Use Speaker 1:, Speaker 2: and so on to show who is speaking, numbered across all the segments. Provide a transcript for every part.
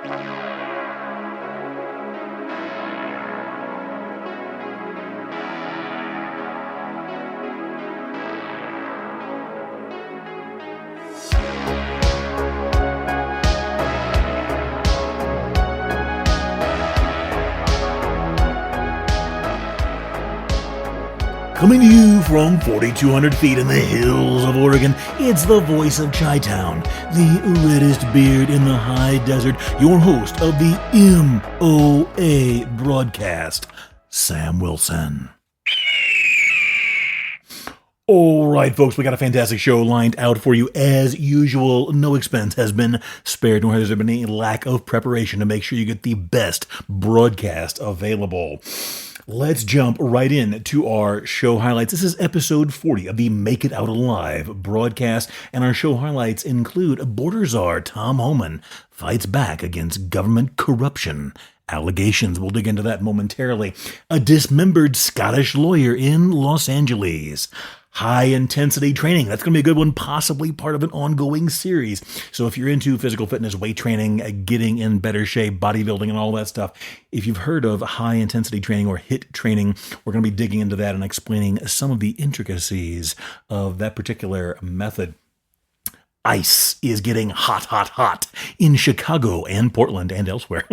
Speaker 1: Coming to you from 4,200 feet in the hills of Oregon, it's the voice of Chi-Town, the reddest beard in the high desert, your host of the MOA broadcast, Sam Wilson. All right, folks, we got a fantastic show lined out for you. As usual, no expense has been spared, nor has there been any lack of preparation to make sure you get the best broadcast available. Let's jump right in to our show highlights. This is episode 40 of the Make It Out Alive broadcast, and our show highlights include border czar Tom Homan fights back against government corruption allegations. We'll dig into that momentarily. A dismembered Scottish lawyer in Los Angeles. High-intensity training. That's going to be a good one, possibly part of an ongoing series. So if you're into physical fitness, weight training, getting in better shape, bodybuilding, and all that stuff, if you've heard of high-intensity training or HIIT training, we're going to be digging into that and explaining some of the intricacies of that particular method. Ice is getting hot in Chicago and Portland and elsewhere.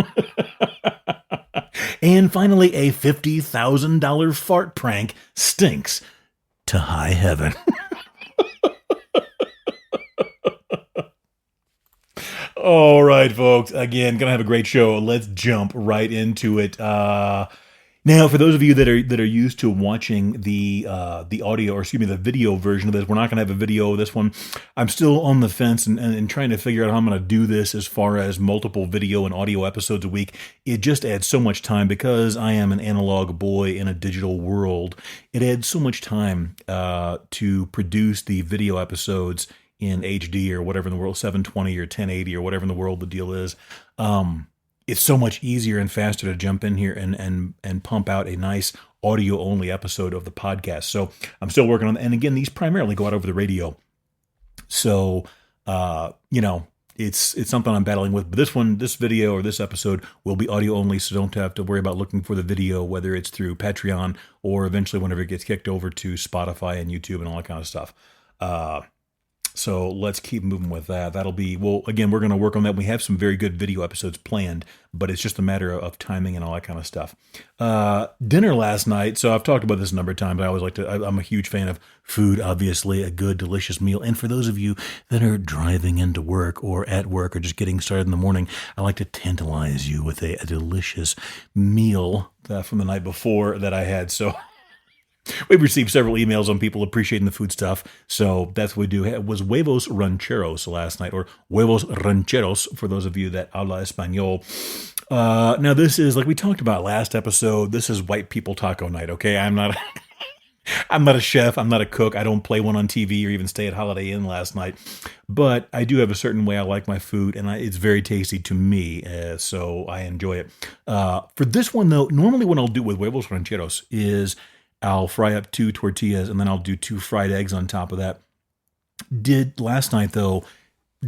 Speaker 1: And finally, a $50,000 fart prank stinks to high heaven. All right, folks. Again, gonna have a great show. Let's jump right into it. Now, for those of you that are used to watching the audio, or excuse me, the video version of this, we're not going to have a video of this one. I'm still on the fence and trying to figure out how I'm going to do this as far as multiple video and audio episodes a week. It just adds so much time because I am an analog boy in a digital world. It adds so much time to produce the video episodes in HD or whatever in the world, 720 or 1080 or whatever in the world the deal is. It's so much easier and faster to jump in here and pump out a nice audio-only episode of the podcast. So I'm still working on that. And again, these primarily go out over the radio. So, it's something I'm battling with. But this video or this episode will be audio-only, so don't have to worry about looking for the video, whether it's through Patreon or eventually whenever it gets kicked over to Spotify and YouTube and all that kind of stuff. So let's keep moving with that. That'll be, well, again, we're going to work on that. We have some very good video episodes planned, but it's just a matter of timing and all that kind of stuff. Dinner last night. So I've talked about this a number of times. I'm a huge fan of food, obviously, a good, delicious meal. And for those of you that are driving into work or at work or just getting started in the morning, I like to tantalize you with a delicious meal from the night before that I had. So we've received several emails on people appreciating the food stuff, so that's what we do. It was huevos rancheros last night, or huevos rancheros for those of you that habla español. Now, this is, like we talked about last episode, this is white people taco night, okay? I'm not a chef, I'm not a cook, I don't play one on TV or even stay at Holiday Inn last night, but I do have a certain way I like my food, and it's very tasty to me, so I enjoy it. For this one, though, normally what I'll do with huevos rancheros is I'll fry up 2 tortillas, and then I'll do 2 fried eggs on top of that. Last night, though,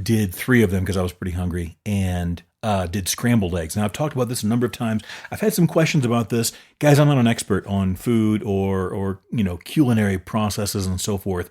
Speaker 1: did 3 of them because I was pretty hungry, and did scrambled eggs. Now, I've talked about this a number of times. I've had some questions about this. Guys, I'm not an expert on food or culinary processes and so forth.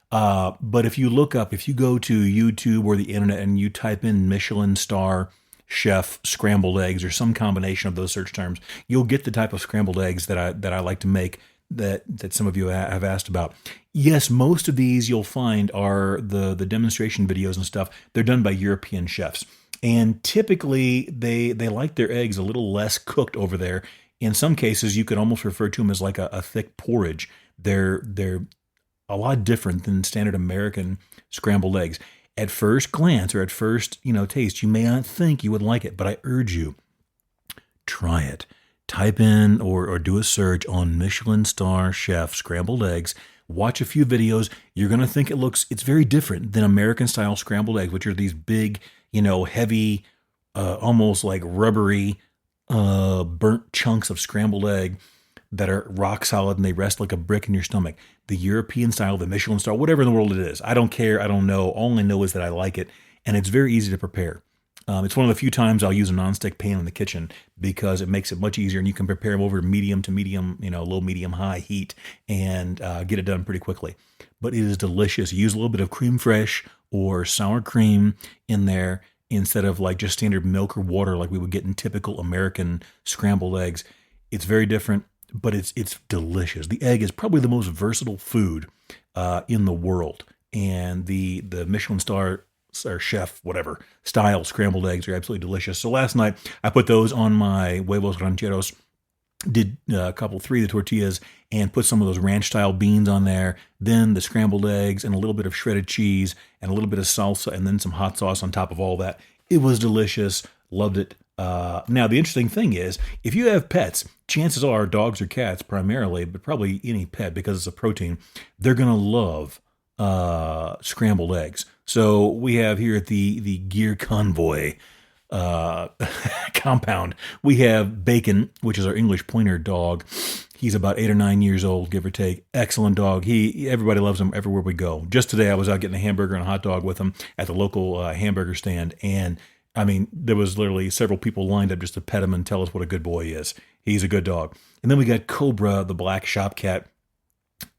Speaker 1: But if you go to YouTube or the internet and you type in Michelin-star chef scrambled eggs or some combination of those search terms, you'll get the type of scrambled eggs that I like to make that some of you have asked about. Yes, most of these you'll find are the demonstration videos and stuff. They're done by European chefs. And typically they like their eggs a little less cooked over there. In some cases, you could almost refer to them as like a thick porridge. They're a lot different than standard American scrambled eggs. At first glance or at first, taste, you may not think you would like it, but I urge you, try it. Type in or do a search on Michelin-star chef scrambled eggs. Watch a few videos. You're going to think it's very different than American-style scrambled eggs, which are these big, heavy, almost like rubbery, burnt chunks of scrambled egg that are rock solid and they rest like a brick in your stomach. The European style, the Michelin style, whatever in the world it is. I don't care. I don't know. All I know is that I like it, and it's very easy to prepare. It's one of the few times I'll use a nonstick pan in the kitchen because it makes it much easier, and you can prepare them over medium to medium, low, medium, high heat, and get it done pretty quickly. But it is delicious. You use a little bit of creme fraiche or sour cream in there instead of like just standard milk or water like we would get in typical American scrambled eggs. It's very different, but it's delicious. The egg is probably the most versatile food in the world, and the Michelin-star or chef, whatever, style scrambled eggs are absolutely delicious. So last night I put those on my huevos rancheros, did three of the tortillas, and put some of those ranch-style beans on there, then the scrambled eggs and a little bit of shredded cheese and a little bit of salsa and then some hot sauce on top of all that. It was delicious. Loved it. Now, the interesting thing is, if you have pets, chances are dogs or cats primarily, but probably any pet because it's a protein, they're going to love scrambled eggs. So we have here at the Gear Convoy compound, we have Bacon, which is our English pointer dog. He's about 8 or 9 years old, give or take. Excellent dog. Everybody loves him everywhere we go. Just today, I was out getting a hamburger and a hot dog with him at the local hamburger stand, and I mean, there was literally several people lined up just to pet him and tell us what a good boy he is. He's a good dog. And then we got Kobra, the black shop cat.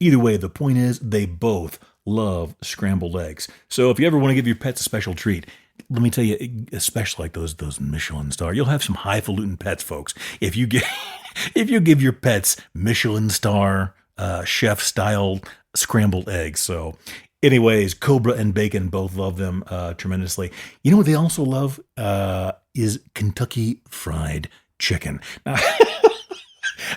Speaker 1: Either way, the point is they both love scrambled eggs. So if you ever want to give your pets a special treat, let me tell you, especially like those Michelin star, you'll have some highfalutin pets, folks. If you give your pets Michelin star chef style scrambled eggs. So anyways, Kobra and Bacon both love them tremendously. You know what they also love is Kentucky Fried Chicken. Now,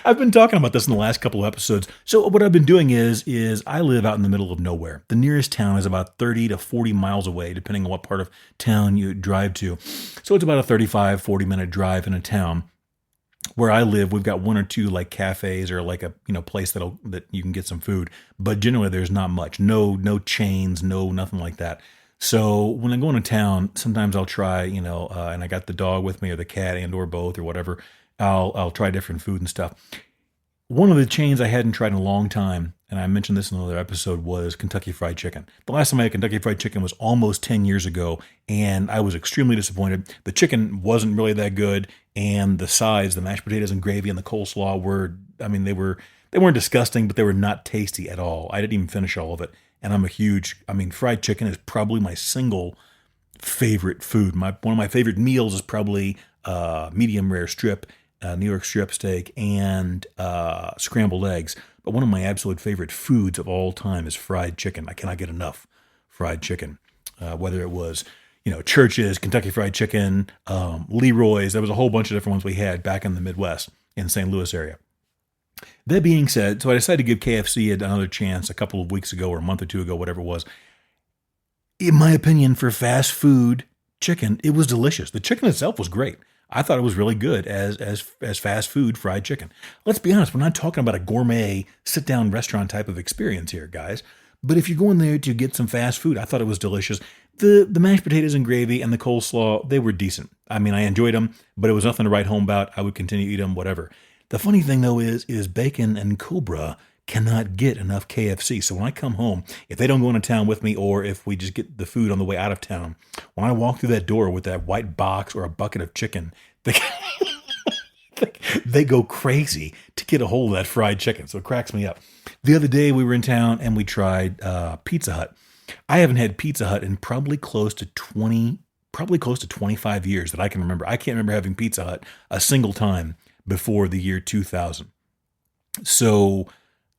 Speaker 1: I've been talking about this in the last couple of episodes. So what I've been doing is I live out in the middle of nowhere. The nearest town is about 30 to 40 miles away, depending on what part of town you drive to. So it's about a 35, 40-minute drive in a town. Where I live, we've got one or two like cafes or like a place that you can get some food, but generally there's not much. No chains, nothing like that. So when I go into town, sometimes I'll try, and I got the dog with me or the cat and or both or whatever. I'll try different food and stuff. One of the chains I hadn't tried in a long time, and I mentioned this in another episode, was Kentucky Fried Chicken. The last time I had Kentucky Fried Chicken was almost 10 years ago, and I was extremely disappointed. The chicken wasn't really that good, and the sides, the mashed potatoes and gravy and the coleslaw they weren't disgusting, but they were not tasty at all. I didn't even finish all of it, and fried chicken is probably my single favorite food. One of my favorite meals is probably medium rare strip, New York strip steak, and scrambled eggs. But one of my absolute favorite foods of all time is fried chicken. I cannot get enough fried chicken. Whether it was, Church's, Kentucky Fried Chicken, Leroy's. There was a whole bunch of different ones we had back in the Midwest, in St. Louis area. That being said, so I decided to give KFC another chance a couple of weeks ago or a month or two ago, whatever it was. In my opinion, for fast food chicken, it was delicious. The chicken itself was great. I thought it was really good as fast food fried chicken. Let's be honest, we're not talking about a gourmet sit-down restaurant type of experience here, guys. But if you're going there to get some fast food, I thought it was delicious. The mashed potatoes and gravy and the coleslaw, they were decent. I enjoyed them, but it was nothing to write home about. I would continue to eat them, whatever. The funny thing, though, is Bacon and Kobra cannot get enough KFC. So when I come home, if they don't go into town with me, or if we just get the food on the way out of town, when I walk through that door with that white box or a bucket of chicken, they go crazy to get a hold of that fried chicken. So it cracks me up. The other day we were in town and we tried Pizza Hut. I haven't had Pizza Hut in probably close to 25 years that I can remember. I can't remember having Pizza Hut a single time before the year 2000. So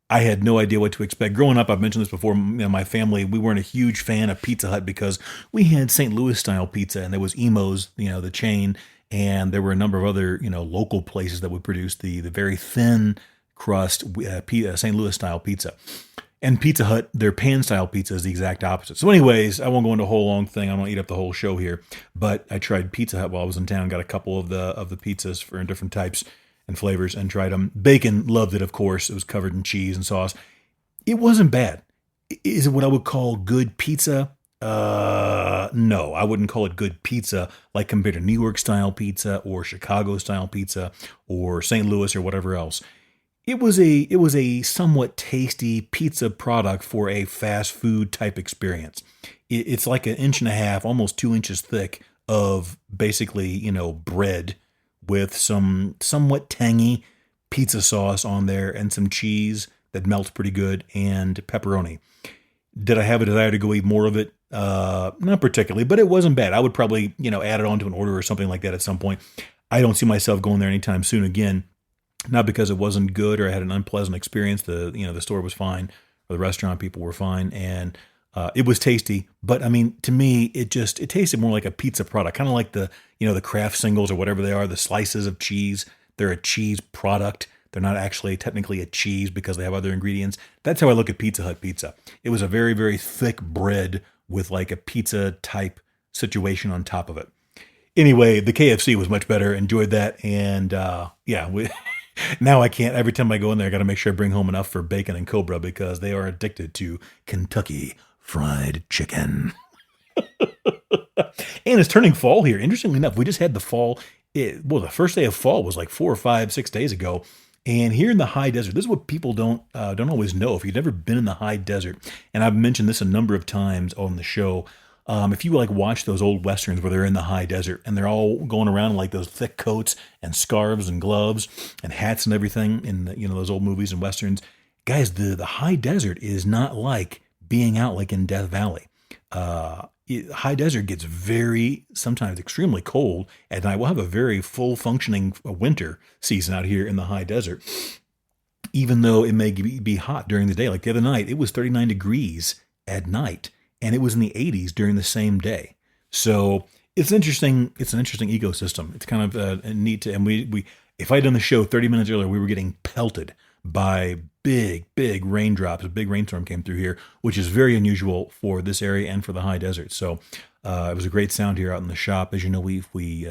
Speaker 1: I had no idea what to expect. Growing up, I've mentioned this before, my family, we weren't a huge fan of Pizza Hut because we had St. Louis-style pizza, and there was Emo's, the chain, and there were a number of other, local places that would produce the very thin crust St. Louis-style pizza. And Pizza Hut, their pan-style pizza is the exact opposite. So anyways, I won't go into a whole long thing. I don't eat up the whole show here. But I tried Pizza Hut while I was in town, got a couple of the pizzas for different types and flavors, and tried them. Bacon, loved it, of course. It was covered in cheese and sauce. It wasn't bad. Is it what I would call good pizza? No, I wouldn't call it good pizza like compared to New York-style pizza or Chicago-style pizza or St. Louis or whatever else. It was a somewhat tasty pizza product for a fast food type experience. It's like 1.5 inches, almost 2 inches thick of basically, bread with some somewhat tangy pizza sauce on there and some cheese that melts pretty good and pepperoni. Did I have a desire to go eat more of it? Not particularly, but it wasn't bad. I would probably, add it onto an order or something like that at some point. I don't see myself going there anytime soon again, not because it wasn't good or I had an unpleasant experience. The store was fine, or the restaurant people were fine, and it was tasty. But I mean, to me, it tasted more like a pizza product, kind of like the Kraft singles or whatever they are, the slices of cheese. They're a cheese product. They're not actually technically a cheese because they have other ingredients. That's how I look at Pizza Hut pizza. It was a very, very thick bread with like a pizza type situation on top of it. Anyway, the KFC was much better. Enjoyed that. And now I can't. Every time I go in there, I got to make sure I bring home enough for Bacon and Kobra because they are addicted to Kentucky Fried Chicken. And it's turning fall here. Interestingly enough, we just had the fall. The first day of fall was like 4 or 5, 6 days ago. And here in the high desert, this is what people don't always know. If you've never been in the high desert, and I've mentioned this a number of times on the show, if you watch those old westerns where they're in the high desert and they're all going around in like those thick coats and scarves and gloves and hats and everything in those old movies and westerns, guys, the high desert is not like being out like in Death Valley. High desert gets sometimes extremely cold at night. We'll have a very full functioning winter season out here in the high desert, even though it may be hot during the day. Like the other night, it was 39 degrees at night, and it was in the 80s during the same day. So it's interesting. It's an interesting ecosystem. It's kind of neat to, and we if I had done the show 30 minutes earlier, we were getting pelted by big raindrops. A big rainstorm came through here, which is very unusual for this area and for the high desert. So it was a great sound here out in the shop. As you know, we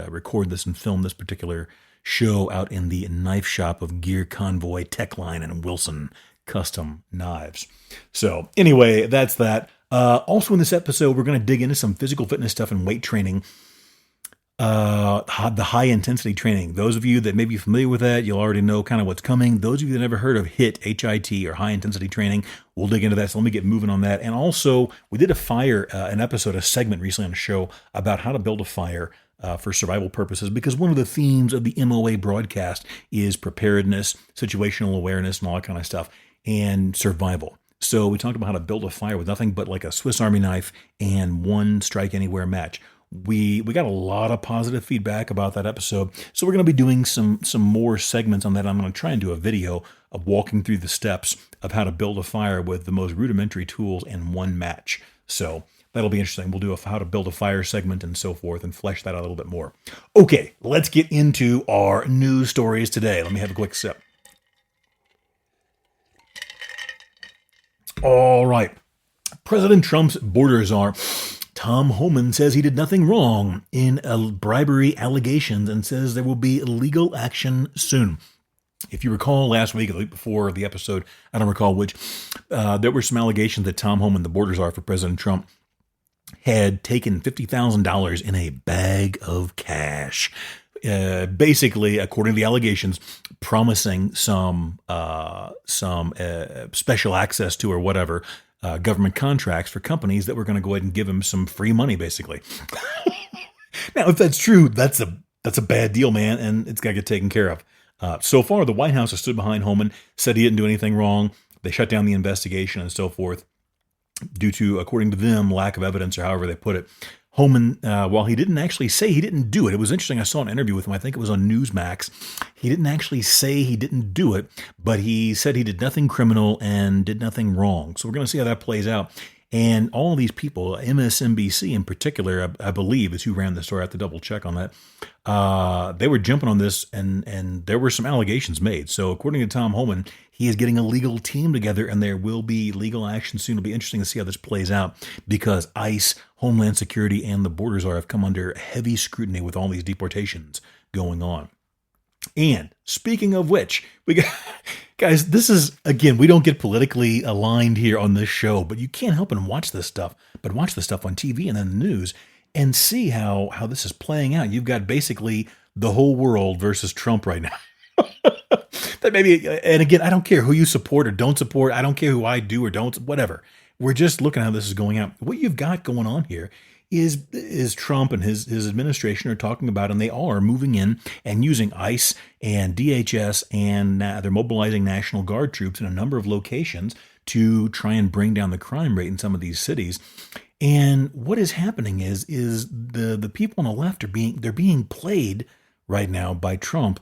Speaker 1: record this and film this particular show out in the knife shop of Gear Convoy, Techline, and Wilson Custom Knives. So anyway, that's that. Also in this episode, we're going to dig into some physical fitness stuff and weight training. The high intensity training. Those of you that may be familiar with that, you'll already know kind of what's coming. Those of you that never heard of HIIT, H-I-T, or high intensity training, we'll dig into that. So let me get moving on that. And also, we did a segment recently on the show about how to build a fire for survival purposes, because one of the themes of the MOA broadcast is preparedness, situational awareness, and all that kind of stuff, and survival. So we talked about how to build a fire with nothing but like a Swiss Army knife and one strike anywhere match. We got a lot of positive feedback about that episode, so we're going to be doing some more segments on that. I'm going to try and do a video of walking through the steps of how to build a fire with the most rudimentary tools in one match. So that'll be interesting. We'll do a how to build a fire segment and so forth and flesh that out a little bit more. Okay, let's get into our news stories today. Let me have a quick sip. All right. President Trump's border czar Tom Homan says he did nothing wrong in bribery allegations and says there will be legal action soon. If you recall last week or the week before the episode, I don't recall which, there were some allegations that Tom Homan, the border czar for President Trump, had taken $50,000 in a bag of cash. Basically, according to the allegations, promising some special access to or whatever government contracts for companies that were going to go ahead and give him some free money, basically. Now, if that's true, that's a bad deal, man, and it's got to get taken care of. So far, the White House has stood behind Homan, said he didn't do anything wrong. They shut down the investigation and so forth due to, according to them, lack of evidence or however they put it. Homan, while he didn't actually say he didn't do it, it was interesting. I saw an interview with him. I think it was on Newsmax. He didn't actually say he didn't do it, but he said he did nothing criminal and did nothing wrong. So we're going to see how that plays out. And all of these people, MSNBC in particular, I believe, is who ran the story. I have to double check on that. They were jumping on this, and there were some allegations made. So according to Tom Homan, he is getting a legal team together, and there will be legal action soon. It'll be interesting to see how this plays out because ICE, Homeland Security, and the Border Czar have come under heavy scrutiny with all these deportations going on. And speaking of which, we got, guys, this is, again, we don't get politically aligned here on this show, but you can't help but watch this stuff on TV and then the news and see how this is playing out. You've got basically the whole world versus Trump right now. That maybe, and again, I don't care who you support or don't support. I don't care who I do or don't, whatever. We're just looking at how this is going out. What you've got going on here is Trump and his administration are talking about, and they are moving in and using ICE and DHS, and they're mobilizing National Guard troops in a number of locations to try and bring down the crime rate in some of these cities. And what is happening is the people on the left are being played right now by Trump,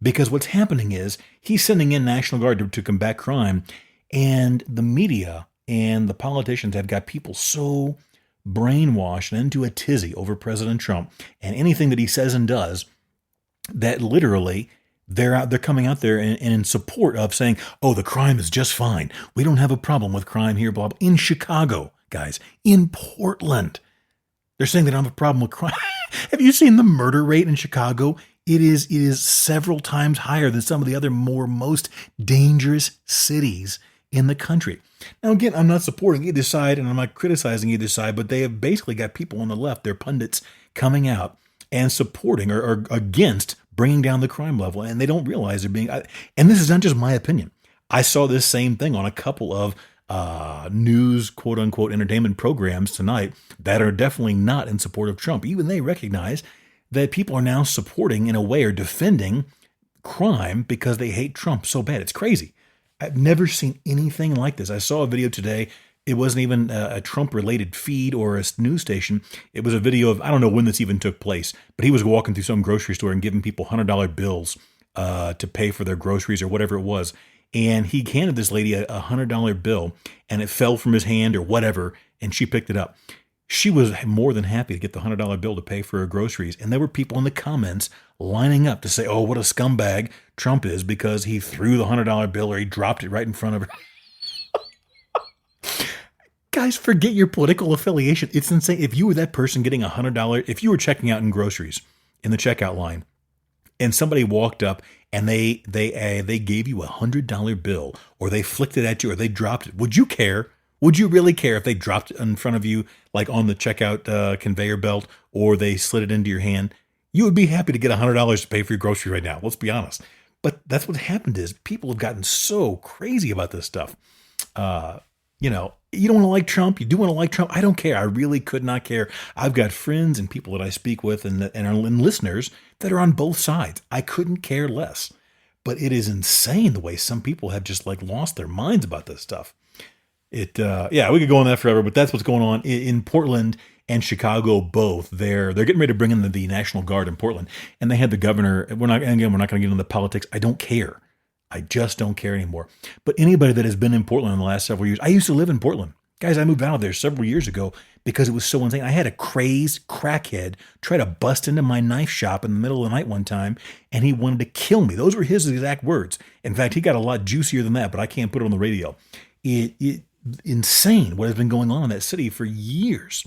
Speaker 1: because what's happening is he's sending in National Guard to combat crime, and the media and the politicians have got people so brainwashed and into a tizzy over President Trump and anything that he says and does, that literally they're coming out there and in support of saying, oh, the crime is just fine. We don't have a problem with crime here, blah, blah. In Chicago, guys, in Portland, they're saying they don't have a problem with crime. Have you seen the murder rate in Chicago? It is several times higher than some of the other most dangerous cities in the country. Now, again, I'm not supporting either side and I'm not criticizing either side, but they have basically got people on the left, their pundits, coming out and supporting or against bringing down the crime level. And they don't realize they're being, and this is not just my opinion. I saw this same thing on a couple of news, quote unquote, entertainment programs tonight that are definitely not in support of Trump. Even they recognize that people are now supporting, in a way, or defending crime because they hate Trump so bad. It's crazy. I've never seen anything like this. I saw a video today. It wasn't even a Trump-related feed or a news station. It was a video of, I don't know when this even took place, but he was walking through some grocery store and giving people $100 bills to pay for their groceries or whatever it was. And he handed this lady a $100 bill, and it fell from his hand or whatever, and she picked it up. She was more than happy to get the $100 bill to pay for her groceries. And there were people in the comments lining up to say, oh, what a scumbag Trump is because he threw the $100 bill or he dropped it right in front of her. Guys, forget your political affiliation. It's insane. If you were that person getting $100, if you were checking out in groceries in the checkout line and somebody walked up and they gave you a $100 bill, or they flicked it at you, or they dropped it, would you care? Would you really care if they dropped it in front of you, like on the checkout conveyor belt, or they slid it into your hand? You would be happy to get $100 to pay for your groceries right now. Let's be honest. But that's what happened is people have gotten so crazy about this stuff. You don't want to like Trump. You do want to like Trump. I don't care. I really could not care. I've got friends and people that I speak with and listeners that are on both sides. I couldn't care less. But it is insane the way some people have just like lost their minds about this stuff. We could go on that forever, but that's what's going on in Portland and Chicago both. They're getting ready to bring in the National Guard in Portland, and they had the governor. We're not going to get into the politics. I don't care. I just don't care anymore. But anybody that has been in Portland in the last several years, I used to live in Portland. Guys, I moved out of there several years ago because it was so insane. I had a crazed crackhead try to bust into my knife shop in the middle of the night one time, and he wanted to kill me. Those were his exact words. In fact, he got a lot juicier than that, but I can't put it on the radio. Insane what has been going on in that city for years.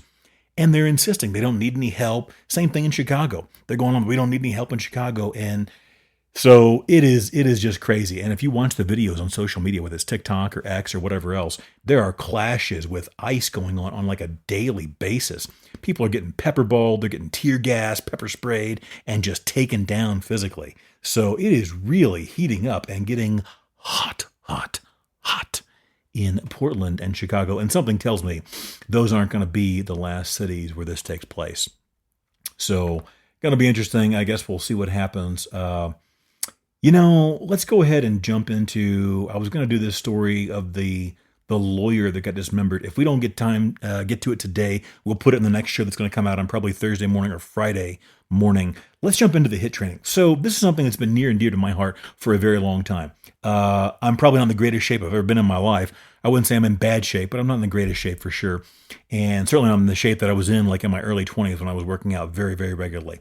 Speaker 1: And they're insisting they don't need any help. Same thing in Chicago. They're going on, we don't need any help in Chicago. And so it is just crazy. And if you watch the videos on social media, whether it's TikTok or X or whatever else, there are clashes with ICE going on like a daily basis. People are getting pepperballed, they're getting tear gas, pepper sprayed, and just taken down physically. So it is really heating up and getting hot in Portland and Chicago. And something tells me those aren't going to be the last cities where this takes place. So going to be interesting. I guess we'll see what happens. Let's go ahead and jump into, I was going to do this story of the lawyer that got dismembered. If we don't get to it today, we'll put it in the next show that's going to come out on probably Thursday morning or Friday morning. Let's jump into the HIT training. So this is something that's been near and dear to my heart for a very long time. I'm probably not in the greatest shape I've ever been in my life. I wouldn't say I'm in bad shape, but I'm not in the greatest shape for sure. And certainly I'm in the shape that I was in like in my early 20s when I was working out very, very regularly.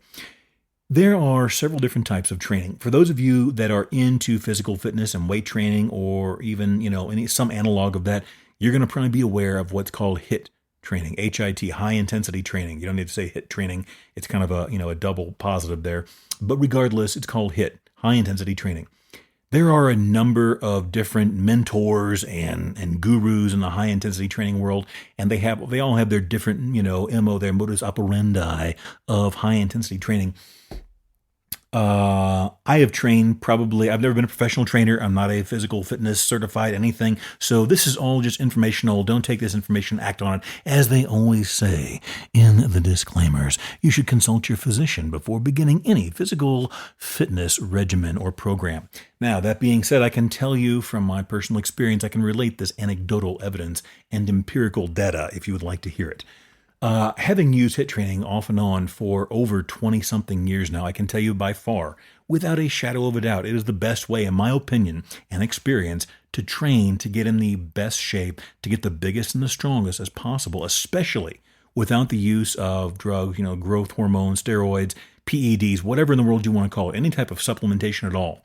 Speaker 1: There are several different types of training. For those of you that are into physical fitness and weight training, or even, some analog of that, you're going to probably be aware of what's called HIT training, HIT, high intensity training. You don't need to say HIT training. It's kind of a double positive there. But regardless, it's called HIT, high intensity training. There are a number of different mentors and gurus in the high intensity training world, and they all have their different, MO, their modus operandi of high intensity training. I have trained I've never been a professional trainer. I'm not a physical fitness certified anything. So this is all just informational. Don't take this information, act on it. As they always say in the disclaimers, you should consult your physician before beginning any physical fitness regimen or program. Now, that being said, I can tell you from my personal experience, I can relate this anecdotal evidence and empirical data if you would like to hear it. Having used HIIT training off and on for over 20-something years now, I can tell you by far, without a shadow of a doubt, it is the best way, in my opinion and experience, to train to get in the best shape, to get the biggest and the strongest as possible, especially without the use of drugs, growth hormones, steroids, PEDs, whatever in the world you want to call it, any type of supplementation at all.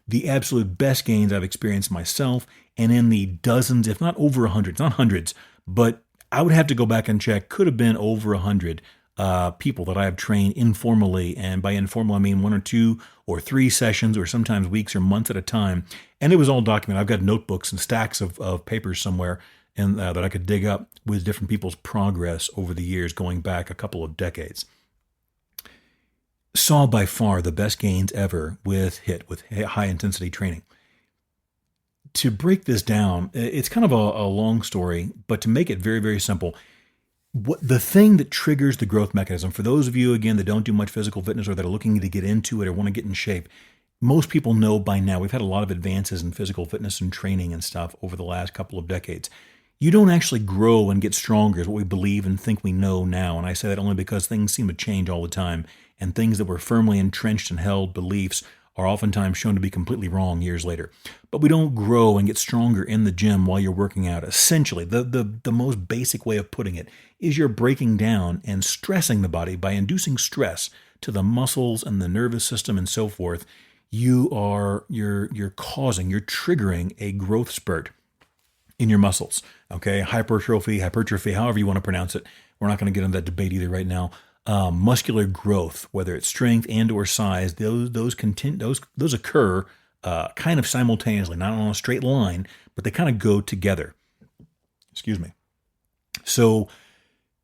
Speaker 1: The absolute best gains I've experienced myself, and in the dozens, if not over hundreds, not hundreds, but I would have to go back and check, could have been over 100 people that I have trained informally. And by informal, I mean 1 or 2 or 3 sessions, or sometimes weeks or months at a time. And it was all documented. I've got notebooks and stacks of papers somewhere and that I could dig up with different people's progress over the years, going back a couple of decades. Saw by far the best gains ever with HIIT, with high intensity training. To break this down, it's kind of a long story, but to make it very, very simple, the thing that triggers the growth mechanism, for those of you, again, that don't do much physical fitness or that are looking to get into it or want to get in shape, most people know by now, we've had a lot of advances in physical fitness and training and stuff over the last couple of decades. You don't actually grow and get stronger is what we believe and think we know now. And I say that only because things seem to change all the time, and things that were firmly entrenched and held beliefs are oftentimes shown to be completely wrong years later. But we don't grow and get stronger in the gym while you're working out. Essentially, the most basic way of putting it is you're breaking down and stressing the body by inducing stress to the muscles and the nervous system and so forth. You're triggering a growth spurt in your muscles. Okay, hypertrophy, however you want to pronounce it. We're not going to get into that debate either right now. Muscular growth, whether it's strength and or size, those occur kind of simultaneously, not on a straight line, but they kind of go together. Excuse me. So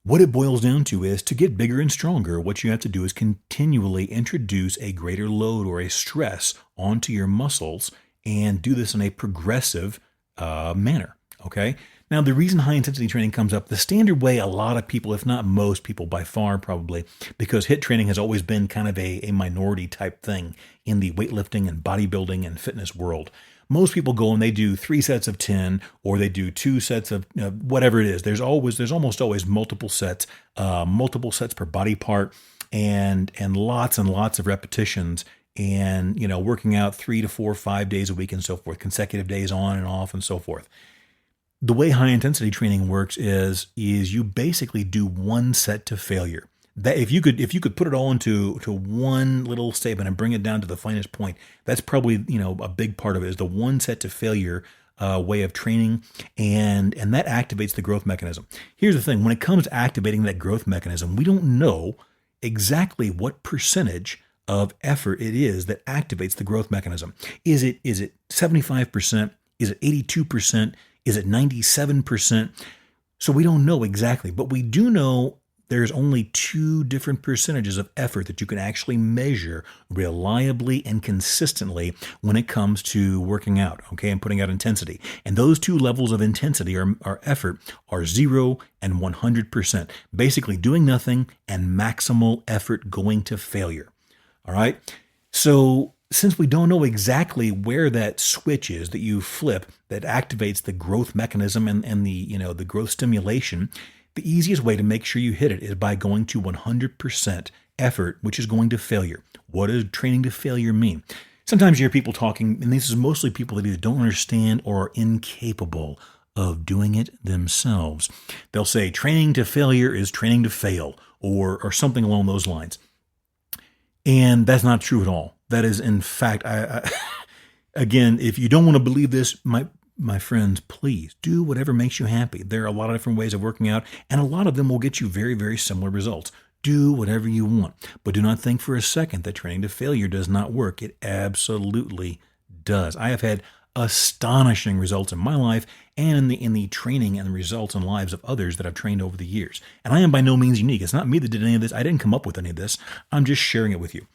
Speaker 1: what it boils down to is, to get bigger and stronger, what you have to do is continually introduce a greater load or a stress onto your muscles, and do this in a progressive manner. Okay. Now, the reason high-intensity training comes up, the standard way a lot of people, if not most people by far probably, because HIIT training has always been kind of a minority type thing in the weightlifting and bodybuilding and fitness world. Most people go and they do 3 sets of 10, or they do 2 sets of whatever it is. There's almost always multiple sets per body part, and lots of repetitions, and working out 3 to 4, 5 days a week and so forth, consecutive days on and off and so forth. The way high intensity training works is you basically do 1 set to failure. That if you could put it all into one little statement and bring it down to the finest point, that's probably a big part of it, is the 1 set to failure way of training, and that activates the growth mechanism. Here's the thing: when it comes to activating that growth mechanism, we don't know exactly what percentage of effort it is that activates the growth mechanism. Is it 75%? Is it 82%? Is it 97%? So we don't know exactly, but we do know there's only 2 different percentages of effort that you can actually measure reliably and consistently when it comes to working out, okay, and putting out intensity. And those 2 levels of intensity or effort are 0 and 100%. Basically doing nothing and maximal effort going to failure. All right? So since we don't know exactly where that switch is that you flip that activates the growth mechanism and the growth stimulation, the easiest way to make sure you hit it is by going to 100% effort, which is going to failure. What does training to failure mean? Sometimes you hear people talking, and this is mostly people that either don't understand or are incapable of doing it themselves. They'll say training to failure is training to fail, or something along those lines. And that's not true at all. That is, in fact, again, if you don't want to believe this, my friends, please do whatever makes you happy. There are a lot of different ways of working out, and a lot of them will get you very, very similar results. Do whatever you want, but do not think for a second that training to failure does not work. It absolutely does. I have had astonishing results in my life and in the training and the results and lives of others that I've trained over the years. And I am by no means unique. It's not me that did any of this. I didn't come up with any of this. I'm just sharing it with you.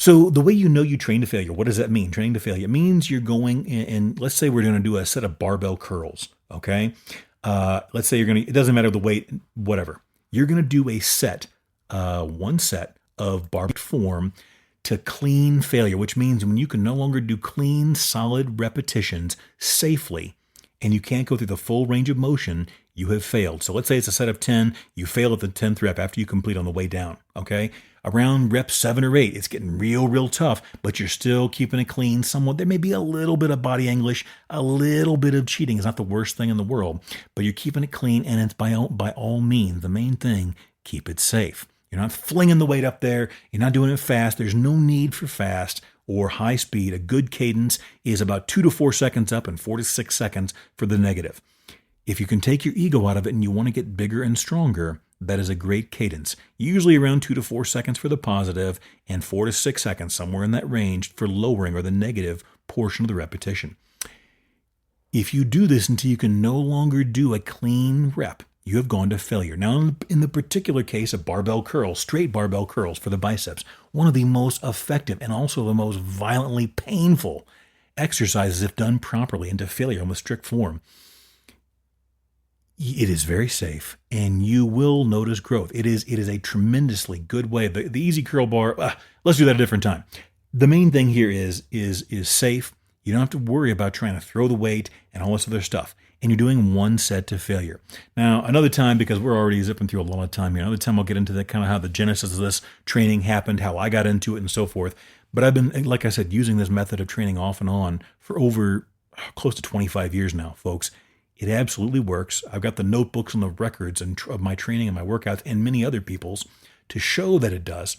Speaker 1: So the way you know you train to failure, what does that mean? Training to failure. It means you're going and let's say we're going to do a set of barbell curls. Okay. Let's say it doesn't matter the weight, whatever. You're going to do a set, one set of barbell form to clean failure, which means when you can no longer do clean, solid repetitions safely, and you can't go through the full range of motion, you have failed. So let's say it's a set of 10, you fail at the 10th rep after you complete on the way down, okay? Around rep 7 or 8, it's getting real tough, but you're still keeping it clean somewhat. There may be a little bit of body English, a little bit of cheating. It's not the worst thing in the world, but you're keeping it clean, and it's by all means, the main thing, keep it safe. You're not flinging the weight up there. You're not doing it fast. There's no need for fast or high speed. A good cadence is about 2 to 4 seconds up and 4 to 6 seconds for the negative. If you can take your ego out of it and you want to get bigger and stronger, that is a great cadence. Usually around 2 to 4 seconds for the positive and 4 to 6 seconds, somewhere in that range, for lowering or the negative portion of the repetition. If you do this until you can no longer do a clean rep, you have gone to failure. Now, in the particular case of barbell curls, straight barbell curls for the biceps, one of the most effective and also the most violently painful exercises if done properly into failure in the strict form. It is very safe, and you will notice growth. It is a tremendously good way. The easy curl bar, let's do that a different time. The main thing here is safe. You don't have to worry about trying to throw the weight and all this other stuff. And you're doing one set to failure. Now, another time, because we're already zipping through a lot of time here, another time I'll get into that kind of how the genesis of this training happened, how I got into it, and so forth. But I've been, like I said, using this method of training off and on for over close to 25 years now, folks. It absolutely works. I've got the notebooks and the records of my training and my workouts and many other people's to show that it does.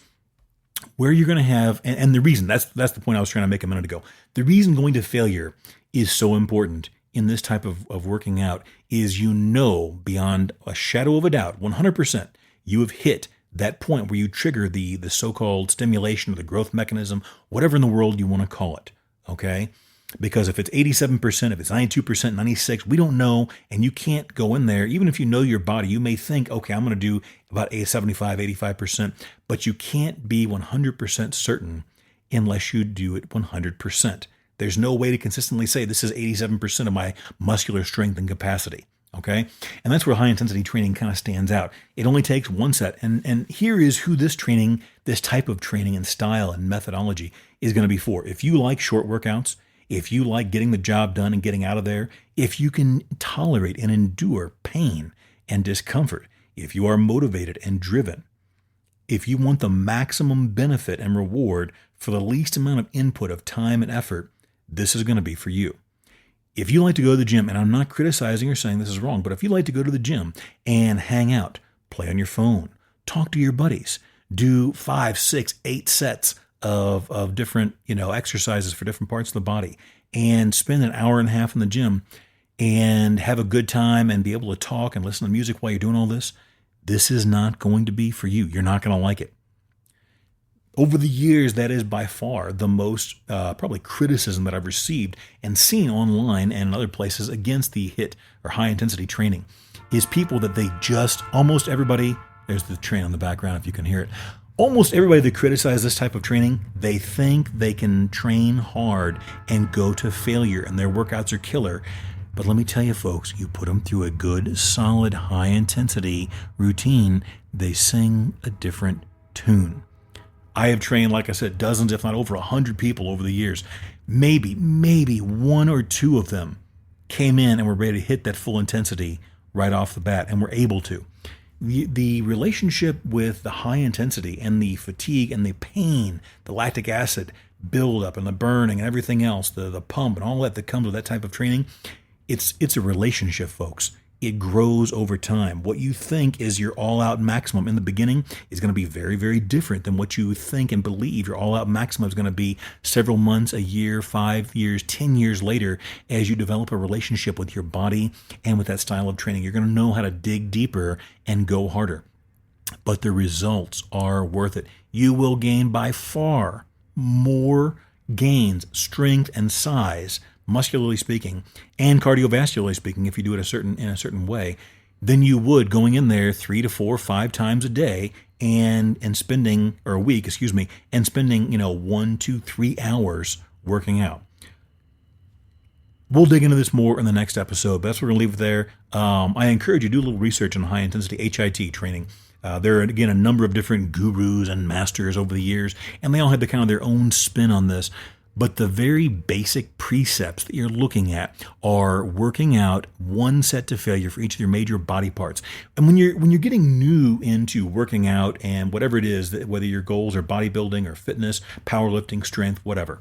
Speaker 1: Where you're going to have, and the reason, that's the point I was trying to make a minute ago. The reason going to failure is so important in this type of working out is beyond a shadow of a doubt, 100%, you have hit that point where you trigger the so-called stimulation or the growth mechanism, whatever in the world you want to call it, okay? Because if it's 87%, if it's 92%, 96%, we don't know, and you can't go in there. Even if you know your body, you may think, okay, I'm going to do about 75, 85%, but you can't be 100% certain unless you do it 100%. There's no way to consistently say this is 87% of my muscular strength and capacity, okay? And that's where high-intensity training kind of stands out. It only takes one set, and here is who this type of training and style and methodology is going to be for. If you like short workouts, if you like getting the job done and getting out of there, if you can tolerate and endure pain and discomfort, if you are motivated and driven, if you want the maximum benefit and reward for the least amount of input of time and effort, this is going to be for you. If you like to go to the gym, and I'm not criticizing or saying this is wrong, but if you like to go to the gym and hang out, play on your phone, talk to your buddies, do 5, 6, 8 sets of different, exercises for different parts of the body, and spend an hour and a half in the gym and have a good time and be able to talk and listen to music while you're doing all this, this is not going to be for you. You're not going to like it. Over the years, that is by far the most probably criticism that I've received and seen online and in other places against the HIIT or high-intensity training is people that they just, almost everybody, there's the train on the background if you can hear it, almost everybody that criticizes this type of training, they think they can train hard and go to failure and their workouts are killer. But let me tell you, folks, you put them through a good, solid, high-intensity routine, they sing a different tune. I have trained, like I said, dozens, if not over 100 people over the years. Maybe one or two of them came in and were ready to hit that full intensity right off the bat and were able to. The relationship with the high intensity and the fatigue and the pain, the lactic acid buildup and the burning and everything else, the pump and all that comes with that type of training, it's a relationship, folks. It grows over time. What you think is your all-out maximum in the beginning is going to be very, very different than what you think and believe your all-out maximum is going to be several months, a year, 5 years, 10 years later as you develop a relationship with your body and with that style of training. You're going to know how to dig deeper and go harder. But the results are worth it. You will gain by far more gains, strength, and size, muscularly speaking, and cardiovascularly speaking, if you do it in a certain way, than you would going in there 3 to 4, 5 times a day and spending, or a week, excuse me, and spending, 1, 2, 3 hours working out. We'll dig into this more in the next episode, but that's what we're going to leave it there. I encourage you to do a little research on high-intensity HIT training. There are, again, a number of different gurus and masters over the years, and they all have the kind of their own spin on this. But the very basic precepts that you're looking at are working out one set to failure for each of your major body parts. And when you're getting new into working out and whatever it is, whether your goals are bodybuilding or fitness, powerlifting, strength, whatever,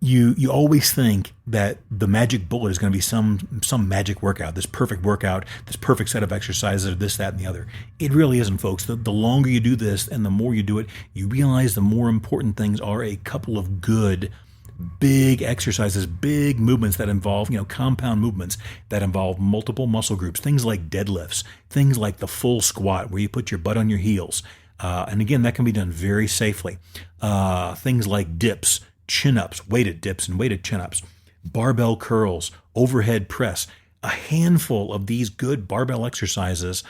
Speaker 1: you always think that the magic bullet is going to be some magic workout, this perfect workout, this perfect set of exercises, or this, that, and the other. It really isn't, folks. The longer you do this and the more you do it, you realize the more important things are a couple of good, big exercises, big movements that involve, compound movements that involve multiple muscle groups, things like deadlifts, things like the full squat where you put your butt on your heels. And again, that can be done very safely. Things like dips, chin-ups, weighted dips and weighted chin-ups, barbell curls, overhead press. A handful of these good barbell exercises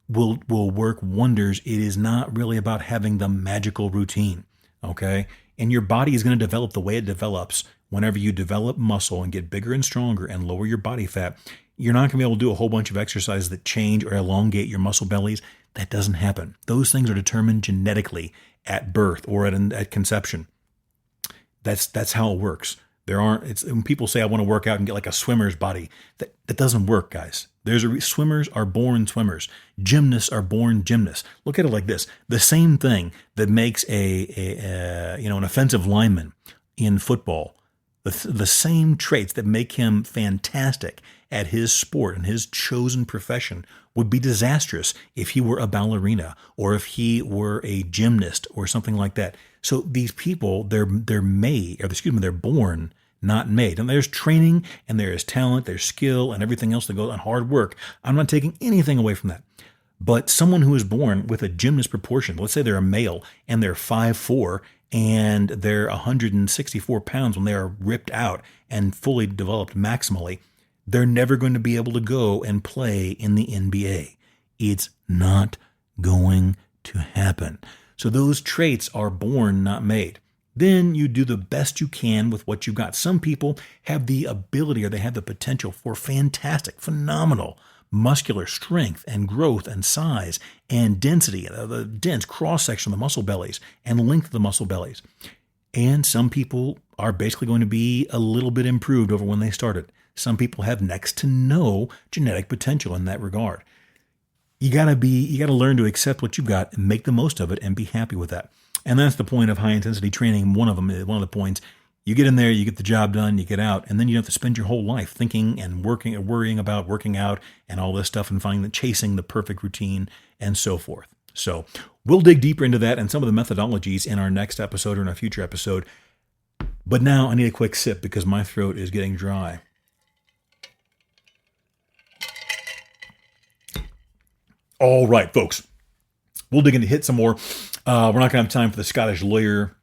Speaker 1: will work wonders. It is not really about having the magical routine, okay? And your body is going to develop the way it develops. Whenever you develop muscle and get bigger and stronger and lower your body fat, you're not going to be able to do a whole bunch of exercises that change or elongate your muscle bellies. That doesn't happen. Those things are determined genetically at birth or at conception. That's how it works. When people say I want to work out and get like a swimmer's body, that doesn't work, guys. Swimmers are born swimmers. Gymnasts are born gymnasts. Look at it like this: the same thing that makes an offensive lineman in football, the same traits that make him fantastic at his sport and his chosen profession would be disastrous if he were a ballerina or if he were a gymnast or something like that. So these people, they're born, not made. And there's training and there is talent, there's skill and everything else that goes on, hard work. I'm not taking anything away from that. But someone who is born with a gymnast proportion, let's say they're a male and they're 5'4", and they're 164 pounds when they are ripped out and fully developed maximally, they're never going to be able to go and play in the NBA. It's not going to happen. So those traits are born, not made. Then you do the best you can with what you've got. Some people have the ability or they have the potential for fantastic, phenomenal muscular strength and growth and size and density, the dense cross-section of the muscle bellies and length of the muscle bellies. And some people are basically going to be a little bit improved over when they started. Some people have next to no genetic potential in that regard. You gotta learn to accept what you've got and make the most of it and be happy with that. And that's the point of high intensity training. One of the points, you get in there, you get the job done, you get out, and then you don't have to spend your whole life thinking and worrying about working out and all this stuff and chasing the perfect routine and so forth. So we'll dig deeper into that and some of the methodologies in our next episode or in a future episode. But now I need a quick sip because my throat is getting dry. All right, folks, we'll dig into hit some more. We're not going to have time for the Scottish lawyer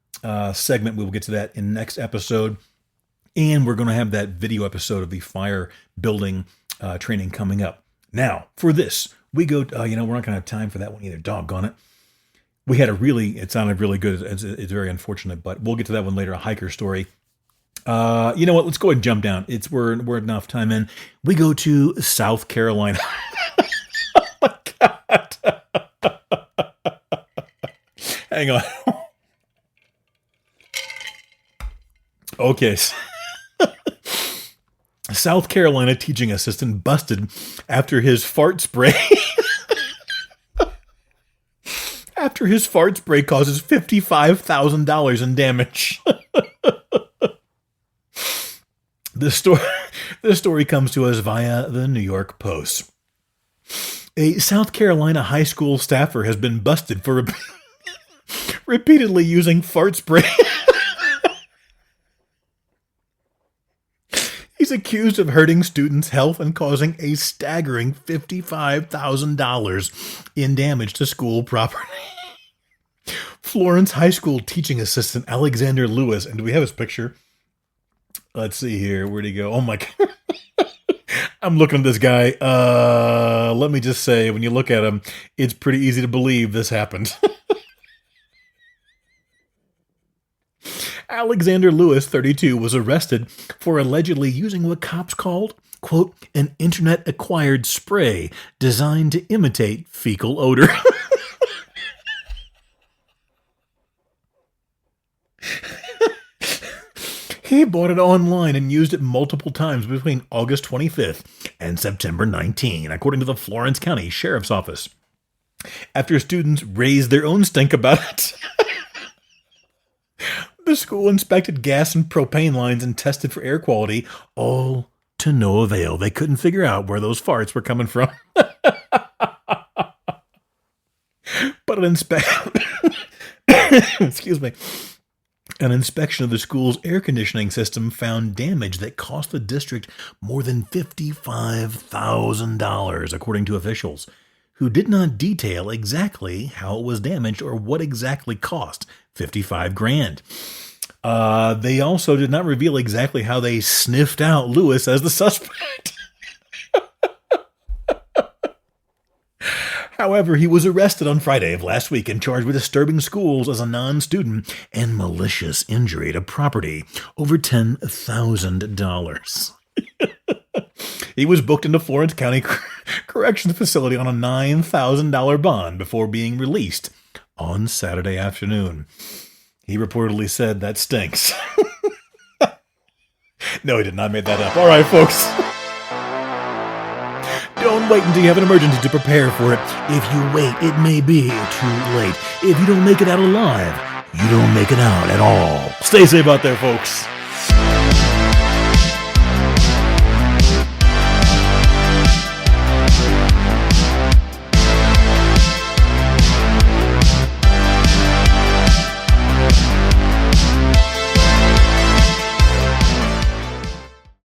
Speaker 1: segment. We will get to that in the next episode. And we're going to have that video episode of the fire building training coming up. Now, for this, we go, we're not going to have time for that one either. Doggone it. It sounded really good. It's very unfortunate, but we'll get to that one later, a hiker story. You know what? Let's go ahead and jump down. We're enough time in. We go to South Carolina. Hang on. Okay. South Carolina teaching assistant busted after his fart spray. After his fart spray causes $55,000 in damage. This story comes to us via the New York Post. A South Carolina high school staffer has been busted for repeatedly using fart spray. He's accused of hurting students' health and causing a staggering $55,000 in damage to school property. Florence High School teaching assistant Alexander Lewis, and do we have his picture? Let's see here. Where'd he go? Oh my God. I'm looking at this guy. Let me just say, when you look at him, it's pretty easy to believe this happened. Alexander Lewis, 32, was arrested for allegedly using what cops called, quote, an internet-acquired spray designed to imitate fecal odor. He bought it online and used it multiple times between August 25th and September 19, according to the Florence County Sheriff's Office. After students raised their own stink about it, the school inspected gas and propane lines and tested for air quality, all to no avail. They couldn't figure out where those farts were coming from. But an excuse me. An inspection of the school's air conditioning system found damage that cost the district more than $55,000, according to officials, who did not detail exactly how it was damaged or what exactly cost $55,000. They also did not reveal exactly how they sniffed out Lewis as the suspect. However, he was arrested on Friday of last week and charged with disturbing schools as a non-student and malicious injury to property over $10,000. He was booked into Florence County Corrections Facility on a $9,000 bond before being released on Saturday afternoon. He reportedly said, "That stinks." No, he did not make that up. All right, folks. Don't wait until you have an emergency to prepare for it. If you wait, it may be too late. If you don't make it out alive, you don't make it out at all. Stay safe out there, folks.